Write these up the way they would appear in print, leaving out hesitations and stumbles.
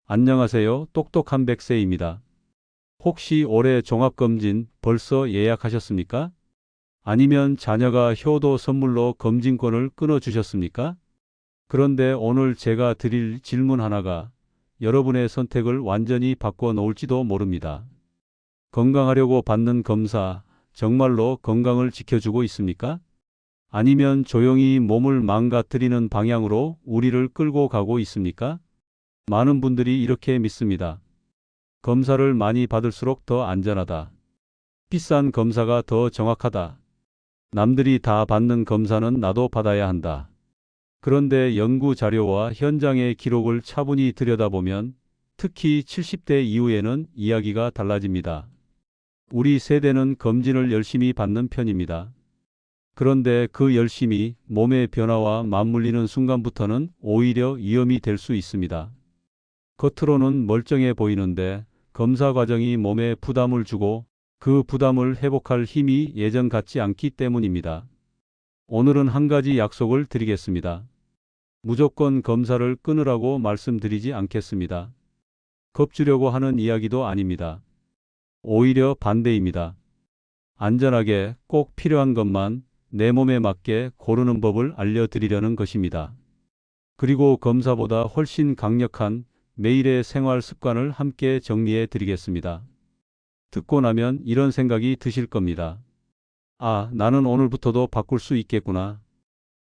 안녕하세요. 똑똑한 백세입니다. 혹시 올해 종합검진 벌써 예약하셨습니까? 아니면 자녀가 효도 선물로 검진권을 끊어주셨습니까? 그런데 오늘 제가 드릴 질문 하나가 여러분의 선택을 완전히 바꿔 놓을지도 모릅니다. 건강하려고 받는 검사, 정말로 건강을 지켜주고 있습니까? 아니면 조용히 몸을 망가뜨리는 방향으로 우리를 끌고 가고 있습니까? 많은 분들이 이렇게 믿습니다. 검사를 많이 받을수록 더 안전하다. 비싼 검사가 더 정확하다. 남들이 다 받는 검사는 나도 받아야 한다. 그런데 연구 자료와 현장의 기록을 차분히 들여다보면 특히 70대 이후에는 이야기가 달라집니다. 우리 세대는 검진을 열심히 받는 편입니다. 그런데 그 열심이 몸의 변화와 맞물리는 순간부터는 오히려 위험이 될 수 있습니다. 겉으로는 멀쩡해 보이는데 검사 과정이 몸에 부담을 주고 그 부담을 회복할 힘이 예전 같지 않기 때문입니다. 오늘은 한 가지 약속을 드리겠습니다. 무조건 검사를 끊으라고 말씀드리지 않겠습니다. 겁주려고 하는 이야기도 아닙니다. 오히려 반대입니다. 안전하게 꼭 필요한 것만 내 몸에 맞게 고르는 법을 알려드리려는 것입니다. 그리고 검사보다 훨씬 강력한 매일의 생활 습관을 함께 정리해 드리겠습니다. 듣고 나면 이런 생각이 드실 겁니다. 아, 나는 오늘부터도 바꿀 수 있겠구나.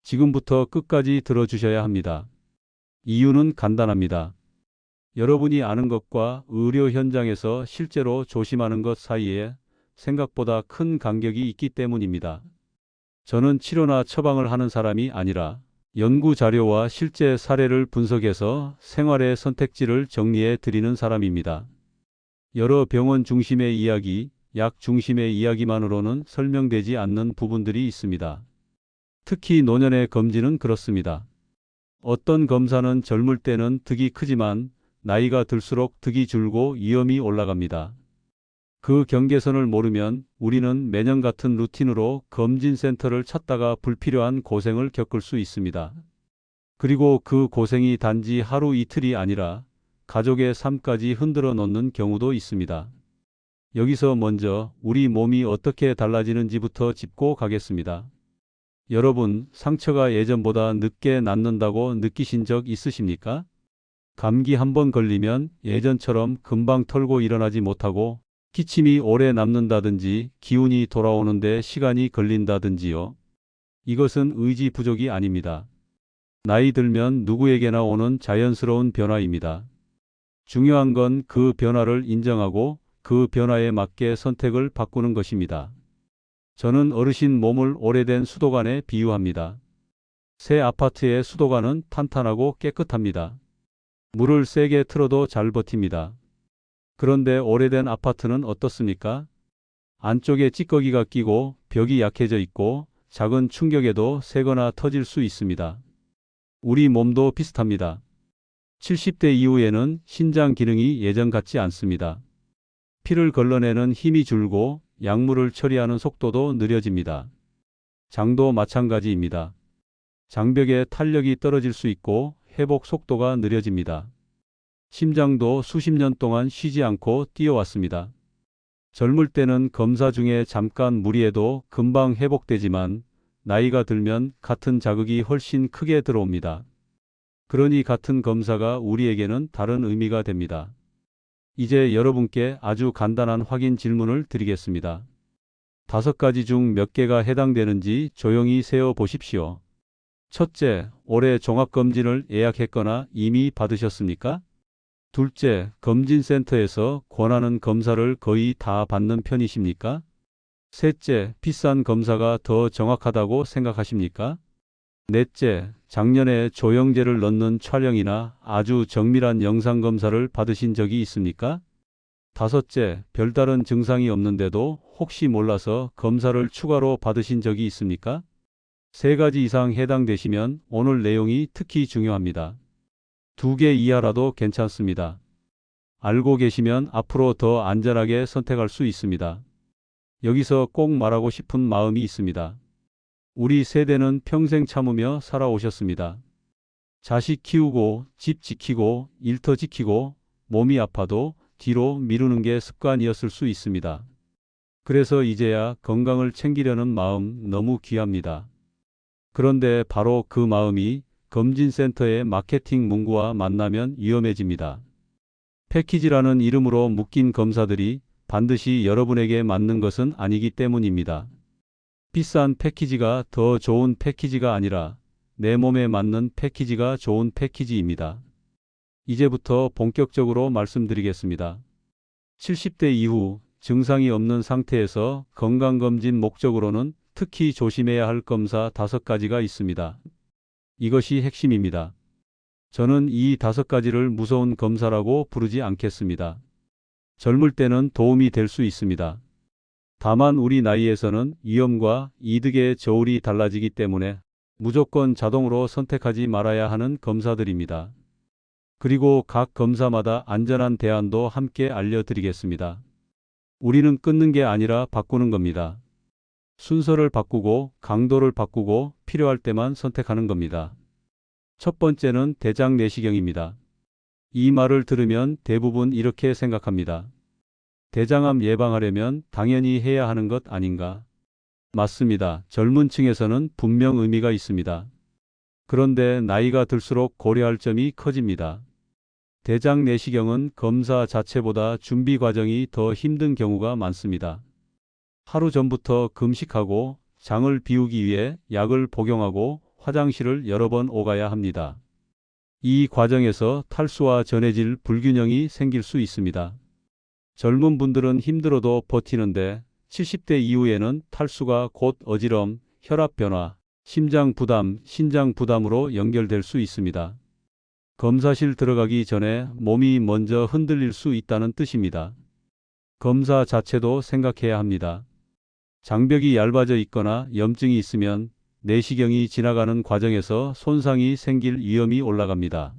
지금부터 끝까지 들어주셔야 합니다. 이유는 간단합니다. 여러분이 아는 것과 의료 현장에서 실제로 조심하는 것 사이에 생각보다 큰 간격이 있기 때문입니다. 저는 치료나 처방을 하는 사람이 아니라 연구 자료와 실제 사례를 분석해서 생활의 선택지를 정리해 드리는 사람입니다. 여러 병원 중심의 이야기, 약 중심의 이야기만으로는 설명되지 않는 부분들이 있습니다. 특히 노년의 검진은 그렇습니다. 어떤 검사는 젊을 때는 득이 크지만 나이가 들수록 득이 줄고 위험이 올라갑니다. 그 경계선을 모르면 우리는 매년 같은 루틴으로 검진센터를 찾다가 불필요한 고생을 겪을 수 있습니다. 그리고 그 고생이 단지 하루 이틀이 아니라 가족의 삶까지 흔들어 놓는 경우도 있습니다. 여기서 먼저 우리 몸이 어떻게 달라지는지부터 짚고 가겠습니다. 여러분, 상처가 예전보다 늦게 낫는다고 느끼신 적 있으십니까? 감기 한 번 걸리면 예전처럼 금방 털고 일어나지 못하고 기침이 오래 남는다든지 기운이 돌아오는데 시간이 걸린다든지요. 이것은 의지 부족이 아닙니다. 나이 들면 누구에게나 오는 자연스러운 변화입니다. 중요한 건 그 변화를 인정하고 그 변화에 맞게 선택을 바꾸는 것입니다. 저는 어르신 몸을 오래된 수도관에 비유합니다. 새 아파트의 수도관은 탄탄하고 깨끗합니다. 물을 세게 틀어도 잘 버팁니다. 그런데 오래된 아파트는 어떻습니까? 안쪽에 찌꺼기가 끼고 벽이 약해져 있고 작은 충격에도 새거나 터질 수 있습니다. 우리 몸도 비슷합니다. 70대 이후에는 신장 기능이 예전 같지 않습니다. 피를 걸러내는 힘이 줄고 약물을 처리하는 속도도 느려집니다. 장도 마찬가지입니다. 장벽의 탄력이 떨어질 수 있고 회복 속도가 느려집니다. 심장도 수십 년 동안 쉬지 않고 뛰어왔습니다. 젊을 때는 검사 중에 잠깐 무리해도 금방 회복되지만 나이가 들면 같은 자극이 훨씬 크게 들어옵니다. 그러니 같은 검사가 우리에게는 다른 의미가 됩니다. 이제 여러분께 아주 간단한 확인 질문을 드리겠습니다. 5가지 중 몇 개가 해당되는지 조용히 세어 보십시오. 첫째, 올해 종합검진을 예약했거나 이미 받으셨습니까? 둘째, 검진센터에서 권하는 검사를 거의 다 받는 편이십니까? 셋째, 비싼 검사가 더 정확하다고 생각하십니까? 넷째, 작년에 조영제를 넣는 촬영이나 아주 정밀한 영상검사를 받으신 적이 있습니까? 다섯째, 별다른 증상이 없는데도 혹시 몰라서 검사를 추가로 받으신 적이 있습니까? 3가지 이상 해당되시면 오늘 내용이 특히 중요합니다. 2개 이하라도 괜찮습니다. 알고 계시면 앞으로 더 안전하게 선택할 수 있습니다. 여기서 꼭 말하고 싶은 마음이 있습니다. 우리 세대는 평생 참으며 살아오셨습니다. 자식 키우고, 집 지키고, 일터 지키고, 몸이 아파도 뒤로 미루는 게 습관이었을 수 있습니다. 그래서 이제야 건강을 챙기려는 마음 너무 귀합니다. 그런데 바로 그 마음이 검진센터의 마케팅 문구와 만나면 위험해집니다. 패키지라는 이름으로 묶인 검사들이 반드시 여러분에게 맞는 것은 아니기 때문입니다. 비싼 패키지가 더 좋은 패키지가 아니라 내 몸에 맞는 패키지가 좋은 패키지입니다. 이제부터 본격적으로 말씀드리겠습니다. 70대 이후 증상이 없는 상태에서 건강검진 목적으로는 특히 조심해야 할 검사 5가지가 있습니다. 이것이 핵심입니다. 저는 이 5가지를 무서운 검사라고 부르지 않겠습니다. 젊을 때는 도움이 될 수 있습니다. 다만 우리 나이에서는 위험과 이득의 저울이 달라지기 때문에 무조건 자동으로 선택하지 말아야 하는 검사들입니다. 그리고 각 검사마다 안전한 대안도 함께 알려드리겠습니다. 우리는 끊는 게 아니라 바꾸는 겁니다. 순서를 바꾸고 강도를 바꾸고 필요할 때만 선택하는 겁니다. 첫 번째는 대장 내시경입니다. 이 말을 들으면 대부분 이렇게 생각합니다. 대장암 예방하려면 당연히 해야 하는 것 아닌가? 맞습니다. 젊은 층에서는 분명 의미가 있습니다. 그런데 나이가 들수록 고려할 점이 커집니다. 대장 내시경은 검사 자체보다 준비 과정이 더 힘든 경우가 많습니다. 하루 전부터 금식하고 장을 비우기 위해 약을 복용하고 화장실을 여러 번 오가야 합니다. 이 과정에서 탈수와 전해질 불균형이 생길 수 있습니다. 젊은 분들은 힘들어도 버티는데 70대 이후에는 탈수가 곧 어지럼, 혈압 변화, 심장 부담, 신장 부담으로 연결될 수 있습니다. 검사실 들어가기 전에 몸이 먼저 흔들릴 수 있다는 뜻입니다. 검사 자체도 생각해야 합니다. 장벽이 얇아져 있거나 염증이 있으면 내시경이 지나가는 과정에서 손상이 생길 위험이 올라갑니다.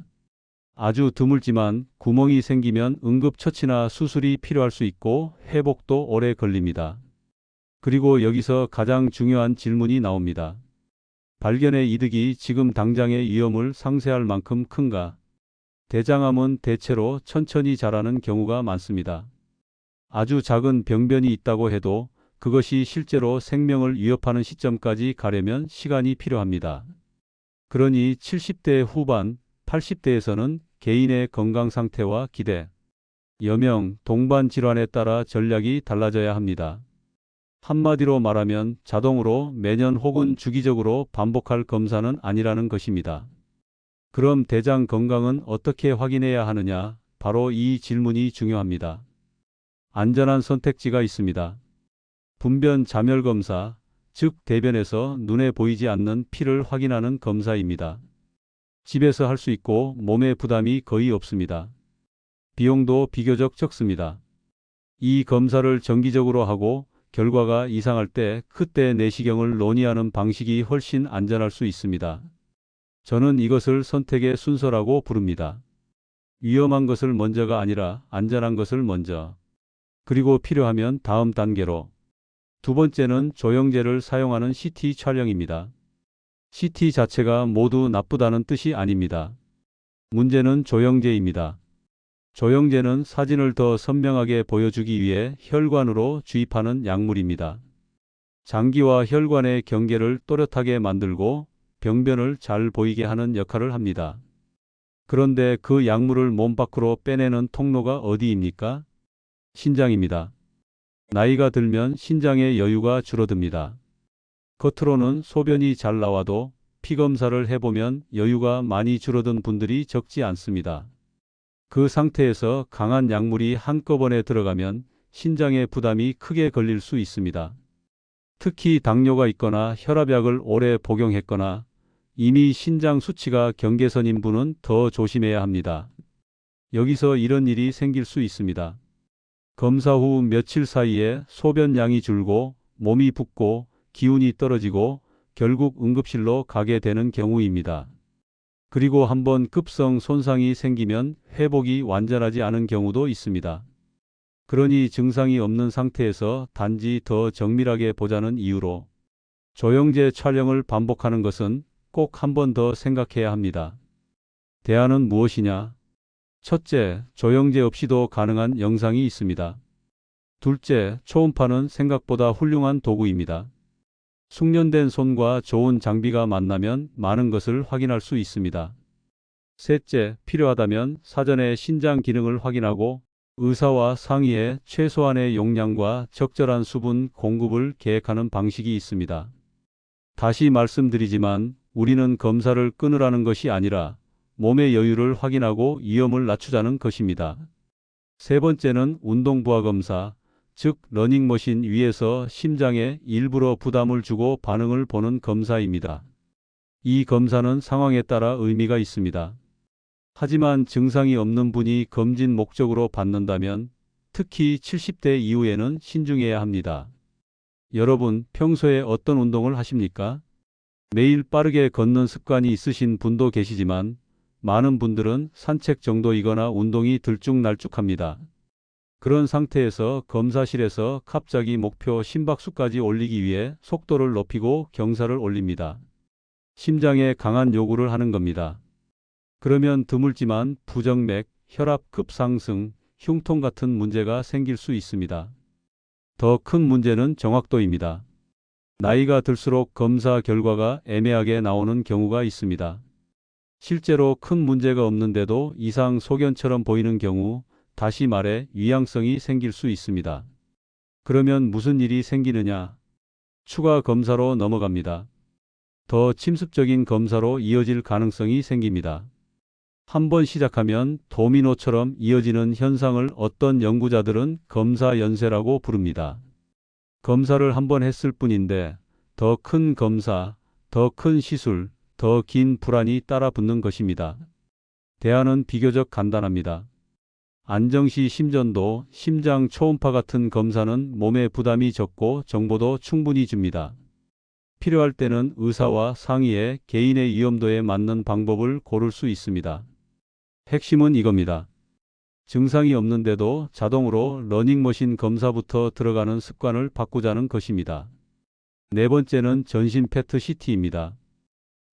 아주 드물지만 구멍이 생기면 응급처치나 수술이 필요할 수 있고 회복도 오래 걸립니다. 그리고 여기서 가장 중요한 질문이 나옵니다. 발견의 이득이 지금 당장의 위험을 상쇄할 만큼 큰가? 대장암은 대체로 천천히 자라는 경우가 많습니다. 아주 작은 병변이 있다고 해도 그것이 실제로 생명을 위협하는 시점까지 가려면 시간이 필요합니다. 그러니 70대 후반, 80대에서는 개인의 건강 상태와 기대, 여명, 동반 질환에 따라 전략이 달라져야 합니다. 한마디로 말하면 자동으로 매년 혹은 주기적으로 반복할 검사는 아니라는 것입니다. 그럼 대장 건강은 어떻게 확인해야 하느냐? 바로 이 질문이 중요합니다. 안전한 선택지가 있습니다. 분변 자멸 검사, 즉 대변에서 눈에 보이지 않는 피를 확인하는 검사입니다. 집에서 할 수 있고 몸에 부담이 거의 없습니다. 비용도 비교적 적습니다. 이 검사를 정기적으로 하고 결과가 이상할 때 그때 내시경을 논의하는 방식이 훨씬 안전할 수 있습니다. 저는 이것을 선택의 순서라고 부릅니다. 위험한 것을 먼저가 아니라 안전한 것을 먼저, 그리고 필요하면 다음 단계로. 두 번째는 조영제를 사용하는 CT 촬영입니다. CT 자체가 모두 나쁘다는 뜻이 아닙니다. 문제는 조영제입니다. 조영제는 사진을 더 선명하게 보여주기 위해 혈관으로 주입하는 약물입니다. 장기와 혈관의 경계를 또렷하게 만들고 병변을 잘 보이게 하는 역할을 합니다. 그런데 그 약물을 몸 밖으로 빼내는 통로가 어디입니까? 신장입니다. 나이가 들면 신장의 여유가 줄어듭니다. 겉으로는 소변이 잘 나와도 피검사를 해보면 여유가 많이 줄어든 분들이 적지 않습니다. 그 상태에서 강한 약물이 한꺼번에 들어가면 신장의 부담이 크게 걸릴 수 있습니다. 특히 당뇨가 있거나 혈압약을 오래 복용했거나 이미 신장 수치가 경계선인 분은 더 조심해야 합니다. 여기서 이런 일이 생길 수 있습니다. 검사 후 며칠 사이에 소변량이 줄고 몸이 붓고 기운이 떨어지고 결국 응급실로 가게 되는 경우입니다. 그리고 한번 급성 손상이 생기면 회복이 완전하지 않은 경우도 있습니다. 그러니 증상이 없는 상태에서 단지 더 정밀하게 보자는 이유로 조영제 촬영을 반복하는 것은 꼭 한 번 더 생각해야 합니다. 대안은 무엇이냐? 첫째, 조영제 없이도 가능한 영상이 있습니다. 둘째, 초음파는 생각보다 훌륭한 도구입니다. 숙련된 손과 좋은 장비가 만나면 많은 것을 확인할 수 있습니다. 셋째, 필요하다면 사전에 신장 기능을 확인하고 의사와 상의해 최소한의 용량과 적절한 수분 공급을 계획하는 방식이 있습니다. 다시 말씀드리지만 우리는 검사를 끊으라는 것이 아니라 몸의 여유를 확인하고 위험을 낮추자는 것입니다. 세 번째는 운동 부하 검사, 즉 러닝머신 위에서 심장에 일부러 부담을 주고 반응을 보는 검사입니다. 이 검사는 상황에 따라 의미가 있습니다. 하지만 증상이 없는 분이 검진 목적으로 받는다면 특히 70대 이후에는 신중해야 합니다. 여러분, 평소에 어떤 운동을 하십니까? 매일 빠르게 걷는 습관이 있으신 분도 계시지만 많은 분들은 산책 정도이거나 운동이 들쭉날쭉합니다. 그런 상태에서 검사실에서 갑자기 목표 심박수까지 올리기 위해 속도를 높이고 경사를 올립니다. 심장에 강한 요구를 하는 겁니다. 그러면 드물지만 부정맥, 혈압 급상승, 흉통 같은 문제가 생길 수 있습니다. 더 큰 문제는 정확도입니다. 나이가 들수록 검사 결과가 애매하게 나오는 경우가 있습니다. 실제로 큰 문제가 없는데도 이상 소견처럼 보이는 경우, 다시 말해 위양성이 생길 수 있습니다. 그러면 무슨 일이 생기느냐? 추가 검사로 넘어갑니다. 더 침습적인 검사로 이어질 가능성이 생깁니다. 한번 시작하면 도미노처럼 이어지는 현상을 어떤 연구자들은 검사 연쇄라고 부릅니다. 검사를 한번 했을 뿐인데 더 큰 검사, 더 큰 시술, 더 긴 불안이 따라 붙는 것입니다. 대안은 비교적 간단합니다. 안정시 심전도, 심장 초음파 같은 검사는 몸에 부담이 적고 정보도 충분히 줍니다. 필요할 때는 의사와 상의해 개인의 위험도에 맞는 방법을 고를 수 있습니다. 핵심은 이겁니다. 증상이 없는데도 자동으로 러닝머신 검사부터 들어가는 습관을 바꾸자는 것입니다. 네 번째는 전신 PET CT입니다.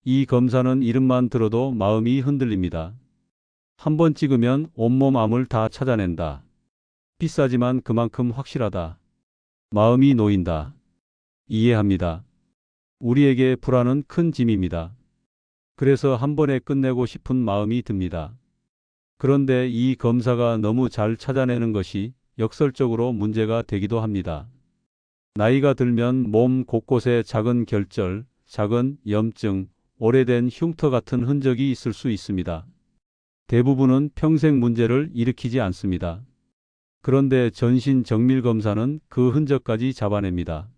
이 검사는 이름만 들어도 마음이 흔들립니다. 한번 찍으면 온몸 암을 다 찾아낸다. 비싸지만 그만큼 확실하다. 마음이 놓인다. 이해합니다. 우리에게 불안은 큰 짐입니다. 그래서 한 번에 끝내고 싶은 마음이 듭니다. 그런데 이 검사가 너무 잘 찾아내는 것이 역설적으로 문제가 되기도 합니다. 나이가 들면 몸 곳곳에 작은 결절, 작은 염증, 오래된 흉터 같은 흔적이 있을 수 있습니다. 대부분은 평생 문제를 일으키지 않습니다. 그런데 전신 정밀 검사는 그 흔적까지 잡아냅니다.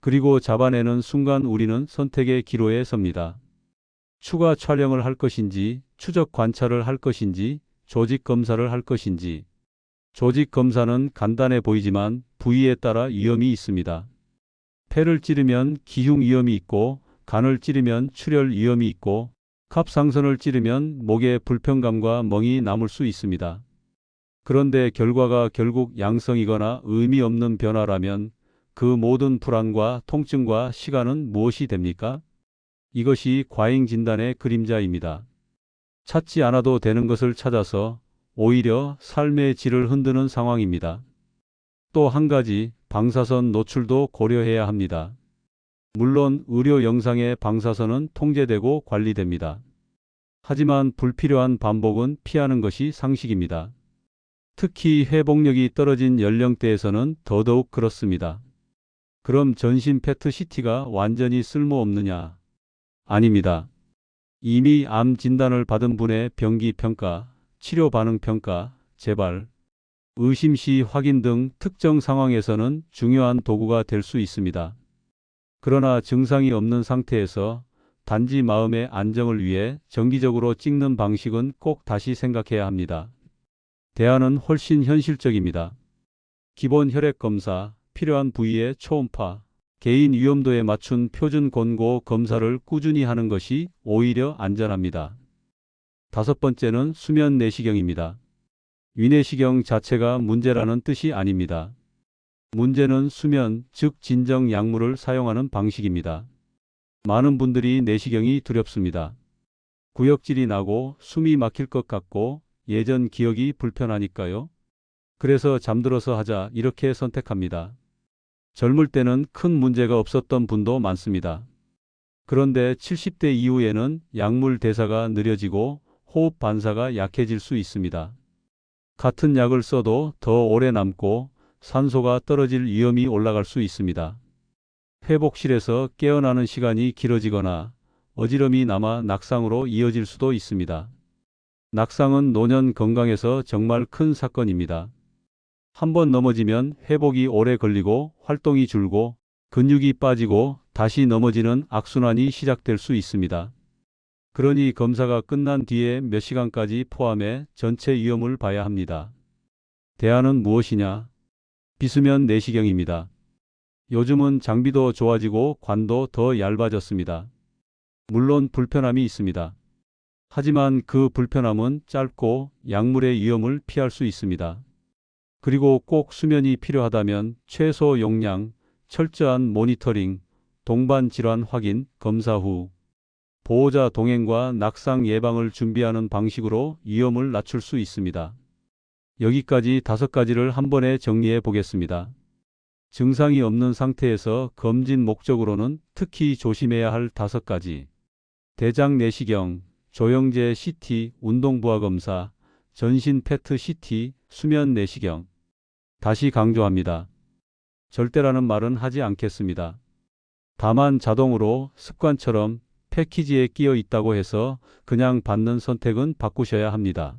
그리고 잡아내는 순간 우리는 선택의 기로에 섭니다. 추가 촬영을 할 것인지, 추적 관찰을 할 것인지, 조직 검사를 할 것인지. 조직 검사는 간단해 보이지만 부위에 따라 위험이 있습니다. 폐를 찌르면 기흉 위험이 있고, 간을 찌르면 출혈 위험이 있고, 갑상선을 찌르면 목에 불편감과 멍이 남을 수 있습니다. 그런데 결과가 결국 양성이거나 의미 없는 변화라면 그 모든 불안과 통증과 시간은 무엇이 됩니까? 이것이 과잉 진단의 그림자입니다. 찾지 않아도 되는 것을 찾아서 오히려 삶의 질을 흔드는 상황입니다. 또 한 가지, 방사선 노출도 고려해야 합니다. 물론 의료 영상의 방사선은 통제되고 관리됩니다. 하지만 불필요한 반복은 피하는 것이 상식입니다. 특히 회복력이 떨어진 연령대에서는 더더욱 그렇습니다. 그럼 전신 PET CT가 완전히 쓸모없느냐? 아닙니다. 이미 암 진단을 받은 분의 병기 평가, 치료 반응 평가, 재발, 의심 시 확인 등 특정 상황에서는 중요한 도구가 될 수 있습니다. 그러나 증상이 없는 상태에서 단지 마음의 안정을 위해 정기적으로 찍는 방식은 꼭 다시 생각해야 합니다. 대안은 훨씬 현실적입니다. 기본 혈액 검사, 필요한 부위의 초음파, 개인 위험도에 맞춘 표준 권고 검사를 꾸준히 하는 것이 오히려 안전합니다. 다섯 번째는 수면 내시경입니다. 위내시경 자체가 문제라는 뜻이 아닙니다. 문제는 수면, 즉 진정 약물을 사용하는 방식입니다. 많은 분들이 내시경이 두렵습니다. 구역질이 나고 숨이 막힐 것 같고 예전 기억이 불편하니까요. 그래서 잠들어서 하자 이렇게 선택합니다. 젊을 때는 큰 문제가 없었던 분도 많습니다. 그런데 70대 이후에는 약물 대사가 느려지고 호흡 반사가 약해질 수 있습니다. 같은 약을 써도 더 오래 남고 산소가 떨어질 위험이 올라갈 수 있습니다. 회복실에서 깨어나는 시간이 길어지거나 어지럼이 남아 낙상으로 이어질 수도 있습니다. 낙상은 노년 건강에서 정말 큰 사건입니다. 한번 넘어지면 회복이 오래 걸리고 활동이 줄고 근육이 빠지고 다시 넘어지는 악순환이 시작될 수 있습니다. 그러니 검사가 끝난 뒤에 몇 시간까지 포함해 전체 위험을 봐야 합니다. 대안은 무엇이냐? 비수면 내시경입니다. 요즘은 장비도 좋아지고 관도 더 얇아졌습니다. 물론 불편함이 있습니다. 하지만 그 불편함은 짧고 약물의 위험을 피할 수 있습니다. 그리고 꼭 수면이 필요하다면 최소 용량, 철저한 모니터링, 동반 질환 확인, 검사 후 보호자 동행과 낙상 예방을 준비하는 방식으로 위험을 낮출 수 있습니다. 여기까지 5가지를 한 번에 정리해 보겠습니다. 증상이 없는 상태에서 검진 목적으로는 특히 조심해야 할 5가지. 대장 내시경, 조영제 CT, 운동부하 검사, 전신 페트 CT, 수면 내시경. 다시 강조합니다. 절대라는 말은 하지 않겠습니다. 다만 자동으로 습관처럼 패키지에 끼어 있다고 해서 그냥 받는 선택은 바꾸셔야 합니다.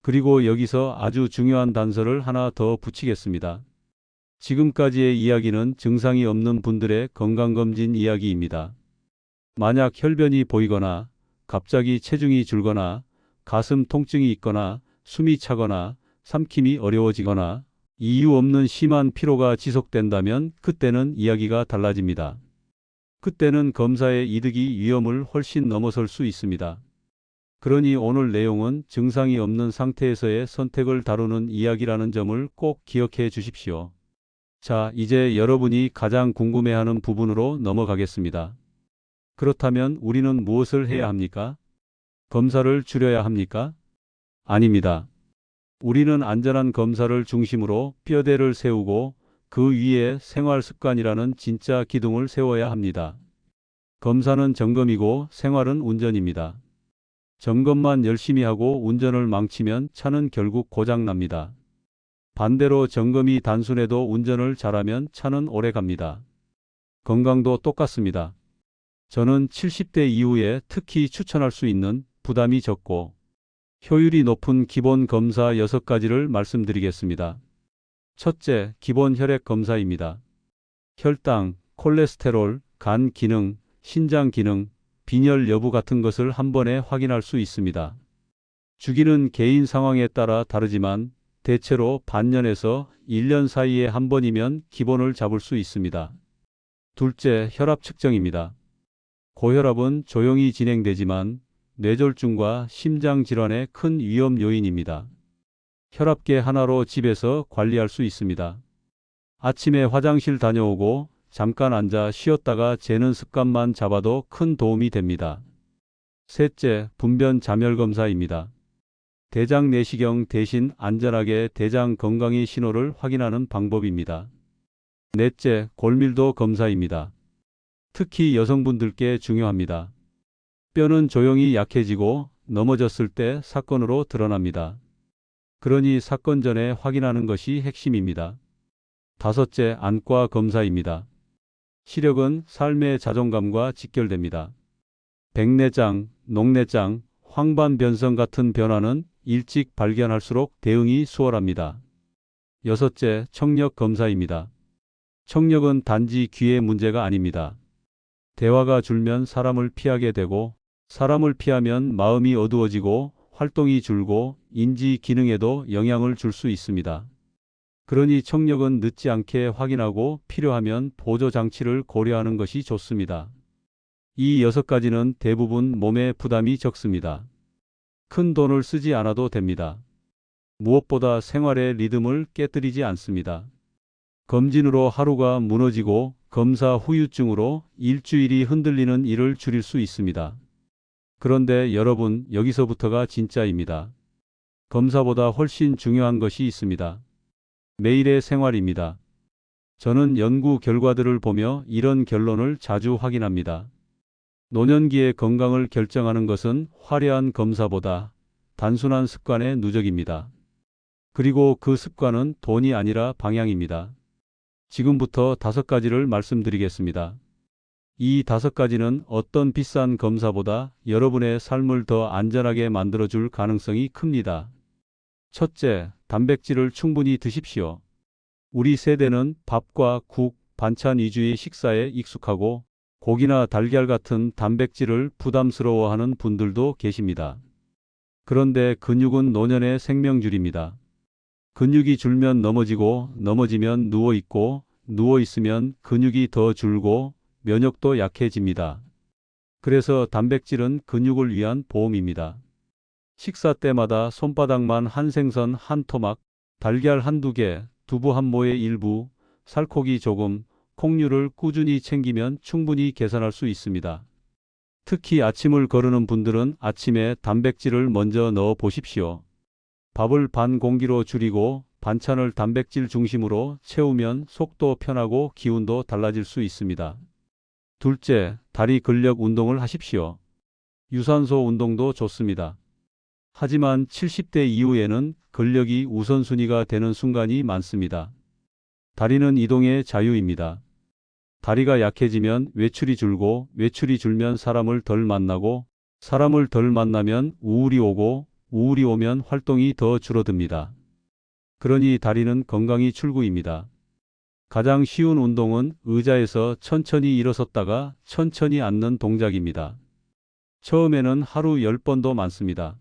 그리고 여기서 아주 중요한 단서를 하나 더 붙이겠습니다. 지금까지의 이야기는 증상이 없는 분들의 건강검진 이야기입니다. 만약 혈변이 보이거나 갑자기 체중이 줄거나 가슴 통증이 있거나 숨이 차거나 삼킴이 어려워지거나 이유 없는 심한 피로가 지속된다면 그때는 이야기가 달라집니다. 그때는 검사의 이득이 위험을 훨씬 넘어설 수 있습니다. 그러니 오늘 내용은 증상이 없는 상태에서의 선택을 다루는 이야기라는 점을 꼭 기억해 주십시오. 자, 이제 여러분이 가장 궁금해하는 부분으로 넘어가겠습니다. 그렇다면 우리는 무엇을 해야 합니까? 검사를 줄여야 합니까? 아닙니다. 우리는 안전한 검사를 중심으로 뼈대를 세우고 그 위에 생활 습관이라는 진짜 기둥을 세워야 합니다. 검사는 점검이고 생활은 운전입니다. 점검만 열심히 하고 운전을 망치면 차는 결국 고장납니다. 반대로 점검이 단순해도 운전을 잘하면 차는 오래 갑니다. 건강도 똑같습니다. 저는 70대 이후에 특히 추천할 수 있는 부담이 적고 효율이 높은 기본 검사 6가지를 말씀드리겠습니다. 첫째, 기본 혈액 검사입니다. 혈당, 콜레스테롤, 간 기능, 신장 기능, 빈혈 여부 같은 것을 한 번에 확인할 수 있습니다. 주기는 개인 상황에 따라 다르지만 대체로 반년에서 1년 사이에 한 번이면 기본을 잡을 수 있습니다. 둘째, 혈압 측정입니다. 고혈압은 조용히 진행되지만 뇌졸중과 심장 질환의 큰 위험 요인입니다. 혈압계 하나로 집에서 관리할 수 있습니다. 아침에 화장실 다녀오고 잠깐 앉아 쉬었다가 재는 습관만 잡아도 큰 도움이 됩니다. 셋째, 분변 잠열 검사입니다. 대장 내시경 대신 안전하게 대장 건강의 신호를 확인하는 방법입니다. 넷째, 골밀도 검사입니다. 특히 여성분들께 중요합니다. 뼈는 조용히 약해지고 넘어졌을 때 사건으로 드러납니다. 그러니 사건 전에 확인하는 것이 핵심입니다. 다섯째, 안과 검사입니다. 시력은 삶의 자존감과 직결됩니다. 백내장, 녹내장, 황반변성 같은 변화는 일찍 발견할수록 대응이 수월합니다. 여섯째, 청력 검사입니다. 청력은 단지 귀의 문제가 아닙니다. 대화가 줄면 사람을 피하게 되고 사람을 피하면 마음이 어두워지고 활동이 줄고 인지 기능에도 영향을 줄 수 있습니다. 그러니 청력은 늦지 않게 확인하고 필요하면 보조 장치를 고려하는 것이 좋습니다. 이 6가지는 대부분 몸에 부담이 적습니다. 큰 돈을 쓰지 않아도 됩니다. 무엇보다 생활의 리듬을 깨뜨리지 않습니다. 검진으로 하루가 무너지고 검사 후유증으로 일주일이 흔들리는 일을 줄일 수 있습니다. 그런데 여러분, 여기서부터가 진짜입니다. 검사보다 훨씬 중요한 것이 있습니다. 매일의 생활입니다. 저는 연구 결과들을 보며 이런 결론을 자주 확인합니다. 노년기의 건강을 결정하는 것은 화려한 검사보다 단순한 습관의 누적입니다. 그리고 그 습관은 돈이 아니라 방향입니다. 지금부터 5가지를 말씀드리겠습니다. 이 5가지는 어떤 비싼 검사보다 여러분의 삶을 더 안전하게 만들어줄 가능성이 큽니다. 첫째, 단백질을 충분히 드십시오. 우리 세대는 밥과 국, 반찬 위주의 식사에 익숙하고 고기나 달걀 같은 단백질을 부담스러워하는 분들도 계십니다. 그런데 근육은 노년의 생명줄입니다. 근육이 줄면 넘어지고 넘어지면 누워있고 누워있으면 근육이 더 줄고 면역도 약해집니다. 그래서 단백질은 근육을 위한 보험입니다. 식사 때마다 손바닥만 한 생선 한 토막, 달걀 한두 개, 두부 한 모의 일부, 살코기 조금, 콩류를 꾸준히 챙기면 충분히 계산할 수 있습니다. 특히 아침을 거르는 분들은 아침에 단백질을 먼저 넣어 보십시오. 밥을 반 공기로 줄이고 반찬을 단백질 중심으로 채우면 속도 편하고 기운도 달라질 수 있습니다. 둘째, 다리 근력 운동을 하십시오. 유산소 운동도 좋습니다. 하지만 70대 이후에는 근력이 우선순위가 되는 순간이 많습니다. 다리는 이동의 자유입니다. 다리가 약해지면 외출이 줄고 외출이 줄면 사람을 덜 만나고 사람을 덜 만나면 우울이 오고 우울이 오면 활동이 더 줄어듭니다. 그러니 다리는 건강이 출구입니다. 가장 쉬운 운동은 의자에서 천천히 일어섰다가 천천히 앉는 동작입니다. 처음에는 하루 10번도 많습니다.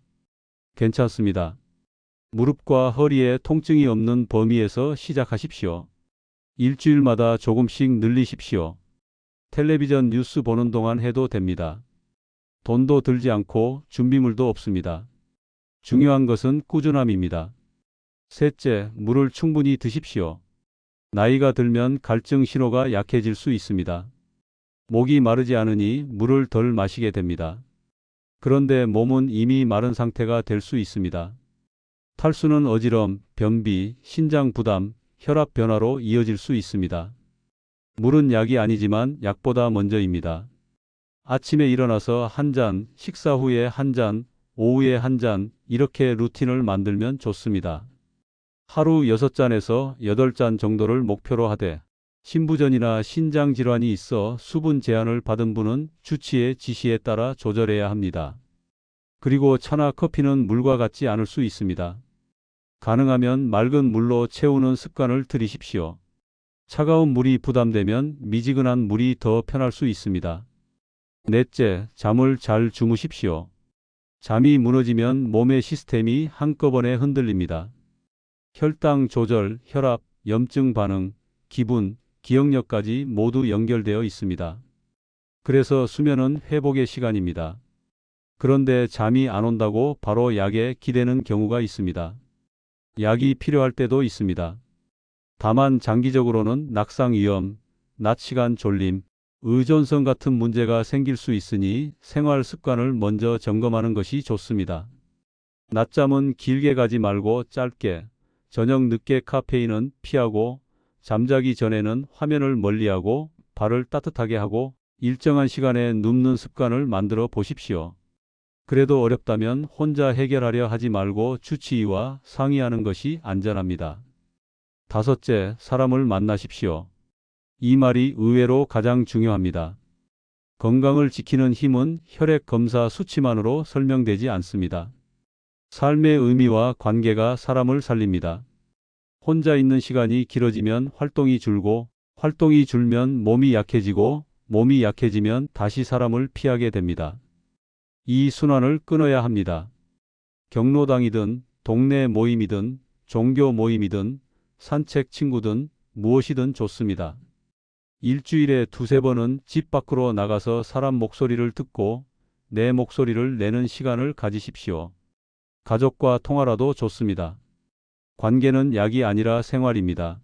괜찮습니다. 무릎과 허리에 통증이 없는 범위에서 시작하십시오. 일주일마다 조금씩 늘리십시오. 텔레비전 뉴스 보는 동안 해도 됩니다. 돈도 들지 않고 준비물도 없습니다. 중요한 것은 꾸준함입니다. 셋째, 물을 충분히 드십시오. 나이가 들면 갈증 신호가 약해질 수 있습니다. 목이 마르지 않으니 물을 덜 마시게 됩니다. 그런데 몸은 이미 마른 상태가 될 수 있습니다. 탈수는 어지럼, 변비, 신장 부담, 혈압 변화로 이어질 수 있습니다. 물은 약이 아니지만 약보다 먼저입니다. 아침에 일어나서 한 잔, 식사 후에 한 잔, 오후에 한 잔, 이렇게 루틴을 만들면 좋습니다. 하루 6잔에서 8잔 정도를 목표로 하되 신부전이나 신장 질환이 있어 수분 제한을 받은 분은 주치의 지시에 따라 조절해야 합니다. 그리고 차나 커피는 물과 같지 않을 수 있습니다. 가능하면 맑은 물로 채우는 습관을 들이십시오. 차가운 물이 부담되면 미지근한 물이 더 편할 수 있습니다. 넷째, 잠을 잘 주무십시오. 잠이 무너지면 몸의 시스템이 한꺼번에 흔들립니다. 혈당 조절, 혈압, 염증 반응, 기분, 기억력까지 모두 연결되어 있습니다. 그래서 수면은 회복의 시간입니다. 그런데 잠이 안 온다고 바로 약에 기대는 경우가 있습니다. 약이 필요할 때도 있습니다. 다만 장기적으로는 낙상 위험, 낮 시간 졸림, 의존성 같은 문제가 생길 수 있으니 생활 습관을 먼저 점검하는 것이 좋습니다. 낮잠은 길게 가지 말고 짧게, 저녁 늦게 카페인은 피하고 잠자기 전에는 화면을 멀리하고 발을 따뜻하게 하고 일정한 시간에 눕는 습관을 만들어 보십시오. 그래도 어렵다면 혼자 해결하려 하지 말고 주치의와 상의하는 것이 안전합니다. 다섯째, 사람을 만나십시오. 이 말이 의외로 가장 중요합니다. 건강을 지키는 힘은 혈액 검사 수치만으로 설명되지 않습니다. 삶의 의미와 관계가 사람을 살립니다. 혼자 있는 시간이 길어지면 활동이 줄고, 활동이 줄면 몸이 약해지고, 몸이 약해지면 다시 사람을 피하게 됩니다. 이 순환을 끊어야 합니다. 경로당이든, 동네 모임이든, 종교 모임이든, 산책 친구든, 무엇이든 좋습니다. 일주일에 2~3번은 집 밖으로 나가서 사람 목소리를 듣고 내 목소리를 내는 시간을 가지십시오. 가족과 통화라도 좋습니다. 관계는 약이 아니라 생활입니다.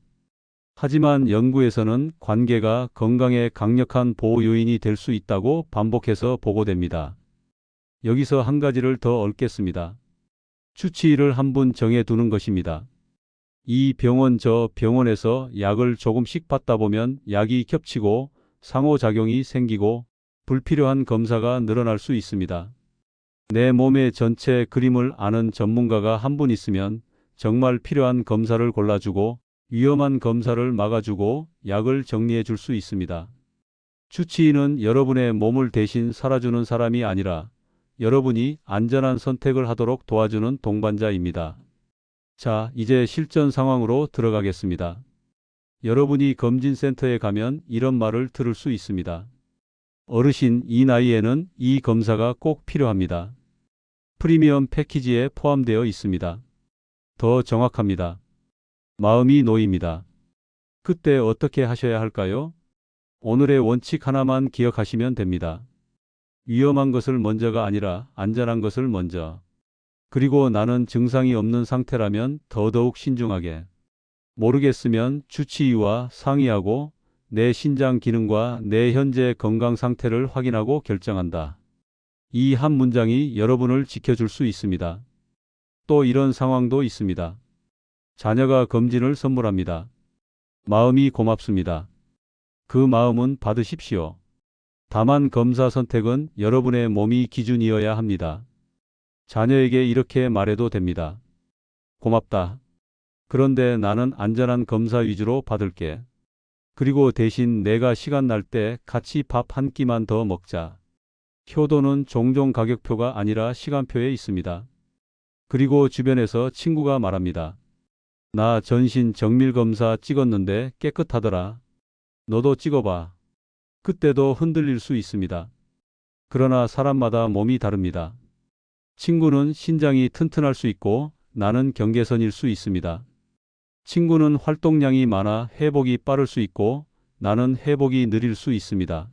하지만 연구에서는 관계가 건강에 강력한 보호 요인이 될 수 있다고 반복해서 보고됩니다. 여기서 한 가지를 더 얽겠습니다. 주치의를 한 분 정해두는 것입니다. 이 병원 저 병원에서 약을 조금씩 받다 보면 약이 겹치고 상호작용이 생기고 불필요한 검사가 늘어날 수 있습니다. 내 몸의 전체 그림을 아는 전문가가 한 분 있으면 정말 필요한 검사를 골라주고 위험한 검사를 막아주고 약을 정리해 줄 수 있습니다. 주치의는 여러분의 몸을 대신 살아주는 사람이 아니라 여러분이 안전한 선택을 하도록 도와주는 동반자입니다. 자, 이제 실전 상황으로 들어가겠습니다. 여러분이 검진센터에 가면 이런 말을 들을 수 있습니다. 어르신, 이 나이에는 이 검사가 꼭 필요합니다. 프리미엄 패키지에 포함되어 있습니다. 더 정확합니다. 마음이 놓입니다. 그때 어떻게 하셔야 할까요? 오늘의 원칙 하나만 기억하시면 됩니다. 위험한 것을 먼저가 아니라 안전한 것을 먼저. 그리고 나는 증상이 없는 상태라면 더더욱 신중하게. 모르겠으면 주치의와 상의하고 내 신장 기능과 내 현재 건강 상태를 확인하고 결정한다. 이 한 문장이 여러분을 지켜줄 수 있습니다. 또 이런 상황도 있습니다. 자녀가 검진을 선물합니다. 마음이 고맙습니다. 그 마음은 받으십시오. 다만 검사 선택은 여러분의 몸이 기준이어야 합니다. 자녀에게 이렇게 말해도 됩니다. 고맙다. 그런데 나는 안전한 검사 위주로 받을게. 그리고 대신 내가 시간 날 때 같이 밥 한 끼만 더 먹자. 효도는 종종 가격표가 아니라 시간표에 있습니다. 그리고 주변에서 친구가 말합니다. 나 전신 정밀검사 찍었는데 깨끗하더라. 너도 찍어봐. 그때도 흔들릴 수 있습니다. 그러나 사람마다 몸이 다릅니다. 친구는 신장이 튼튼할 수 있고 나는 경계선일 수 있습니다. 친구는 활동량이 많아 회복이 빠를 수 있고 나는 회복이 느릴 수 있습니다.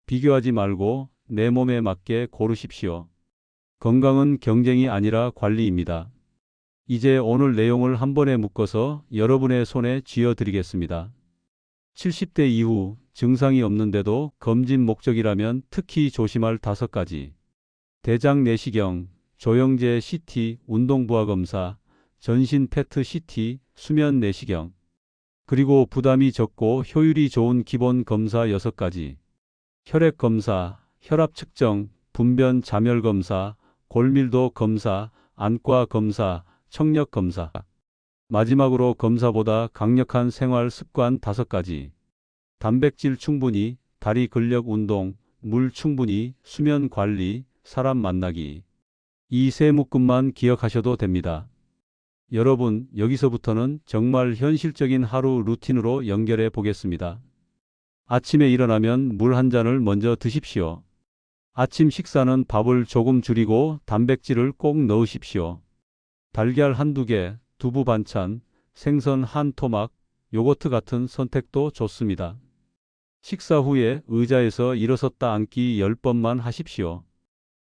비교하지 말고 내 몸에 맞게 고르십시오. 건강은 경쟁이 아니라 관리입니다. 이제 오늘 내용을 한 번에 묶어서 여러분의 손에 쥐어드리겠습니다. 70대 이후 증상이 없는데도 검진 목적이라면 특히 조심할 5가지. 대장 내시경, 조영제 CT, 운동부하 검사, 전신 페트 CT, 수면 내시경. 그리고 부담이 적고 효율이 좋은 기본 검사 6가지. 혈액 검사, 혈압 측정, 분변 잠열 검사, 골밀도 검사, 안과 검사, 청력 검사. 마지막으로 검사보다 강력한 생활 습관 5가지. 단백질 충분히, 다리 근력 운동, 물 충분히, 수면 관리, 사람 만나기. 이 세 묶음만 기억하셔도 됩니다. 여러분, 여기서부터는 정말 현실적인 하루 루틴으로 연결해 보겠습니다. 아침에 일어나면 물 한 잔을 먼저 드십시오. 아침 식사는 밥을 조금 줄이고 단백질을 꼭 넣으십시오. 달걀 한두 개, 두부 반찬, 생선 한 토막, 요거트 같은 선택도 좋습니다. 식사 후에 의자에서 일어섰다 앉기 10번만 하십시오.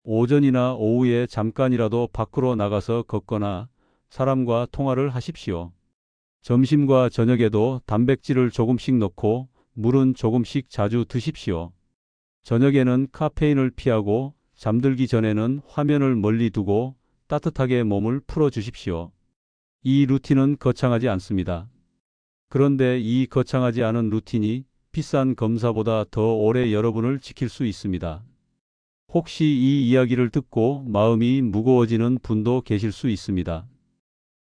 오전이나 오후에 잠깐이라도 밖으로 나가서 걷거나 사람과 통화를 하십시오. 점심과 저녁에도 단백질을 조금씩 넣고 물은 조금씩 자주 드십시오. 저녁에는 카페인을 피하고 잠들기 전에는 화면을 멀리 두고 따뜻하게 몸을 풀어주십시오. 이 루틴은 거창하지 않습니다. 그런데 이 거창하지 않은 루틴이 비싼 검사보다 더 오래 여러분을 지킬 수 있습니다. 혹시 이 이야기를 듣고 마음이 무거워지는 분도 계실 수 있습니다.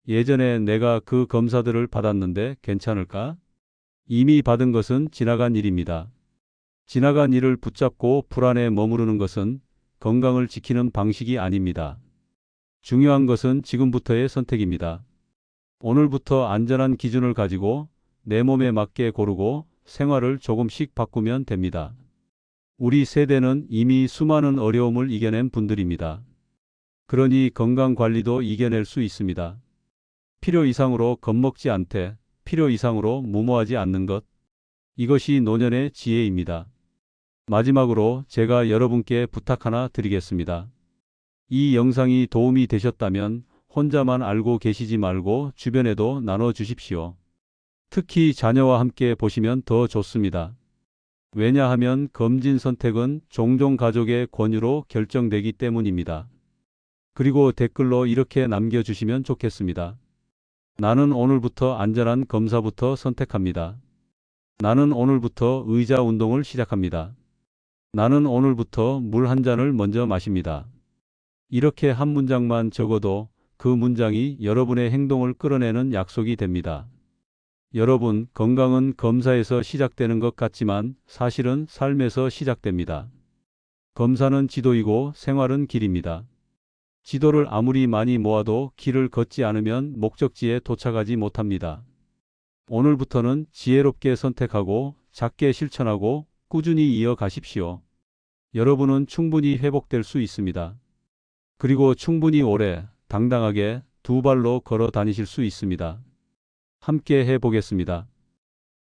예전에 내가 그 검사들을 받았는데 괜찮을까? 이미 받은 것은 지나간 일입니다. 지나간 일을 붙잡고 불안에 머무르는 것은 건강을 지키는 방식이 아닙니다. 중요한 것은 지금부터의 선택입니다. 오늘부터 안전한 기준을 가지고 내 몸에 맞게 고르고 생활을 조금씩 바꾸면 됩니다. 우리 세대는 이미 수많은 어려움을 이겨낸 분들입니다. 그러니 건강관리도 이겨낼 수 있습니다. 필요 이상으로 겁먹지 않되 필요 이상으로 무모하지 않는 것. 이것이 노년의 지혜입니다. 마지막으로 제가 여러분께 부탁 하나 드리겠습니다. 이 영상이 도움이 되셨다면 혼자만 알고 계시지 말고 주변에도 나눠주십시오. 특히 자녀와 함께 보시면 더 좋습니다. 왜냐하면 검진 선택은 종종 가족의 권유로 결정되기 때문입니다. 그리고 댓글로 이렇게 남겨주시면 좋겠습니다. 나는 오늘부터 안전한 검사부터 선택합니다. 나는 오늘부터 의자 운동을 시작합니다. 나는 오늘부터 물 한 잔을 먼저 마십니다. 이렇게 한 문장만 적어도 그 문장이 여러분의 행동을 끌어내는 약속이 됩니다. 여러분, 건강은 검사에서 시작되는 것 같지만 사실은 삶에서 시작됩니다. 검사는 지도이고 생활은 길입니다. 지도를 아무리 많이 모아도 길을 걷지 않으면 목적지에 도착하지 못합니다. 오늘부터는 지혜롭게 선택하고 작게 실천하고 꾸준히 이어가십시오. 여러분은 충분히 회복될 수 있습니다. 그리고 충분히 오래, 당당하게 두 발로 걸어 다니실 수 있습니다. 함께 해보겠습니다.